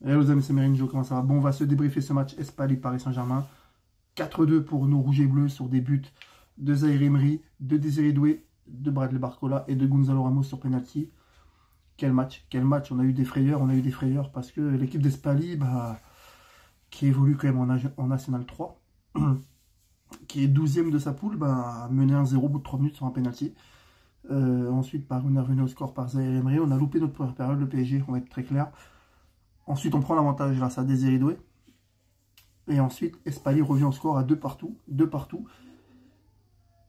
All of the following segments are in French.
Hello les amis, c'est Merinjo, comment ça va? Bon, on va se débriefer ce match Espali-Paris Saint-Germain. 4-2 pour nos rouges et bleus sur des buts de Zaïre Emery, de Désiré Doué, de Bradley Barcola et de Gonzalo Ramos sur penalty. Quel match, quel match. On a eu des frayeurs parce que l'équipe d'Espali, qui évolue quand même en National 3, qui est 12e de sa poule, a mené 1-0 au bout de 3 minutes sur un penalty. Ensuite, on est revenu au score par Zaïre Emery. On a loupé notre première période, le PSG, on va être très clair. Ensuite, on prend l'avantage grâce à Désiré Doué. Et ensuite, Espali revient au score à 2 partout.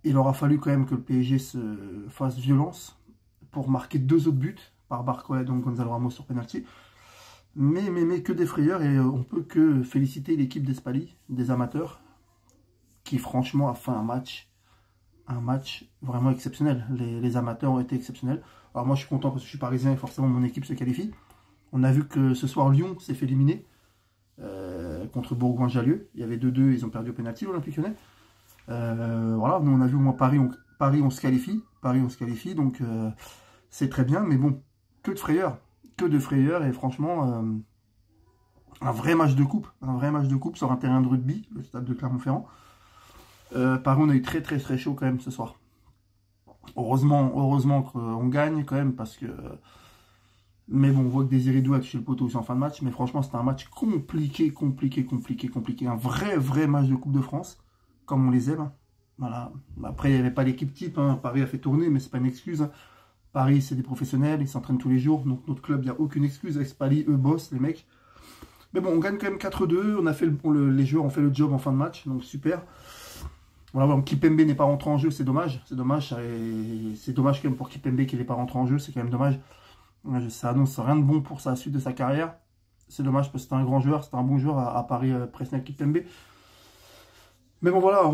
Il aura fallu quand même que le PSG se fasse violence pour marquer 2 autres buts par Barcola et donc Gonzalo Ramos sur penalty. Mais que des frayeurs, et on peut que féliciter l'équipe d'Espali, des amateurs, qui franchement a fait un match vraiment exceptionnel. Les amateurs ont été exceptionnels. Alors moi je suis content parce que je suis parisien et forcément mon équipe se qualifie. On a vu que ce soir Lyon s'est fait éliminer contre Bourgoin-Jallieu. Il y avait 2-2, ils ont perdu au pénalty l'Olympique Lyonnais. Voilà, nous on a vu au moins Paris on se qualifie, donc c'est très bien, mais bon, que de frayeurs, et franchement, un vrai match de coupe sur un terrain de rugby, le stade de Clermont-Ferrand. Paris, on a eu très chaud quand même ce soir. Heureusement qu'on gagne quand même, parce que... Mais bon, on voit que Désiré Doué a touché le poteau aussi en fin de match. Mais franchement, c'était un match compliqué. Un vrai match de Coupe de France, comme on les aime. Voilà. Après, il n'y avait pas l'équipe type. Paris a fait tourner, mais c'est pas une excuse. Paris, c'est des professionnels, ils s'entraînent tous les jours. Donc notre club, il n'y a aucune excuse. Espali, eux bossent, les mecs. Mais bon, on gagne quand même 4-2. On a fait les joueurs ont fait le job en fin de match. Donc super. Voilà, Kimpembe n'est pas rentré en jeu, c'est dommage. C'est dommage quand même pour Kimpembe qu'il n'est pas rentré en jeu. C'est quand même dommage. Ça annonce rien de bon pour la suite de sa carrière. C'est dommage parce que c'était un grand joueur, c'était un bon joueur à Paris, Presnel Kimpembe. Mais bon voilà,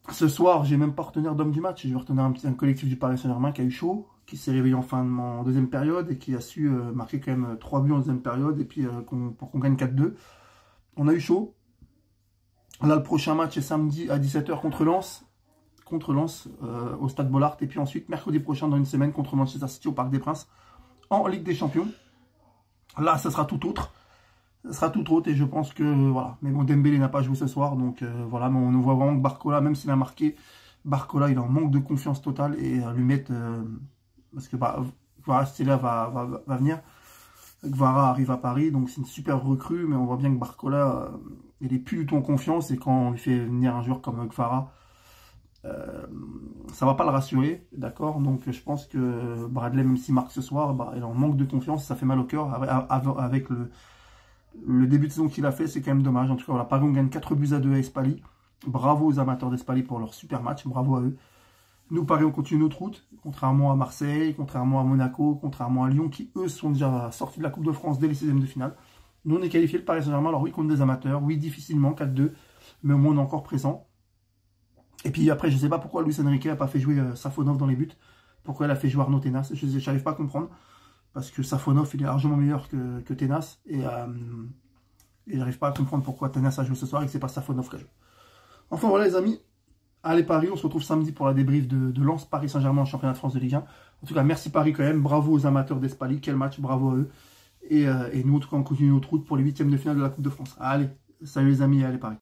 ce soir, j'ai même pas retenir d'homme du match. Je vais retenir un collectif du Paris Saint-Germain qui a eu chaud, qui s'est réveillé en deuxième période et qui a su marquer quand même 3 buts en deuxième période et puis pour qu'on gagne 4-2. On a eu chaud. Là, le prochain match est samedi à 17 h contre Lens. Au Stade Bollaert, et puis ensuite mercredi prochain dans une semaine contre Manchester City au Parc des Princes en Ligue des Champions. Là ça sera tout autre, et je pense que voilà, mais bon, Dembélé n'a pas joué ce soir, donc voilà, mais on voit vraiment que Barcola, même s'il a marqué, Barcola il est en manque de confiance totale, et lui mettre parce que Kvaratskhelia va venir. Kvara arrive à Paris, donc c'est une super recrue, mais on voit bien que Barcola il est plus du tout en confiance, et quand on lui fait venir un joueur comme Kvara, ça va pas le rassurer, d'accord. Donc je pense que Bradley, même s'il marque ce soir, il est en manque de confiance, ça fait mal au cœur avec le début de saison qu'il a fait. C'est quand même dommage. En tout cas, voilà, Paris, on gagne 4-2 à Espali. Bravo aux amateurs d'Espali pour leur super match, bravo à eux. Nous, Paris, on continue notre route, contrairement à Marseille, contrairement à Monaco, contrairement à Lyon, qui eux sont déjà sortis de la Coupe de France dès les 16e de finale. Nous, on est qualifié, le Paris Saint-Germain, alors oui, contre des amateurs, oui, difficilement, 4-2, mais au moins on est encore présent. Et puis après, je ne sais pas pourquoi Luis Enrique n'a pas fait jouer Safonov dans les buts. Pourquoi elle a fait jouer Arnaud Tenas. Je n'arrive pas à comprendre. Parce que Safonov, il est largement meilleur que Tenas. Et je n'arrive pas à comprendre pourquoi Tenas a joué ce soir et que ce n'est pas Safonov qui a joué. Enfin voilà les amis. Allez Paris, on se retrouve samedi pour la débrief de Lens Paris Saint-Germain en championnat de France de Ligue 1. En tout cas, merci Paris quand même. Bravo aux amateurs d'Espali. Quel match, bravo à eux. Et nous, en tout cas, on continue notre route pour les 8e de finale de la Coupe de France. Allez, salut les amis, allez Paris.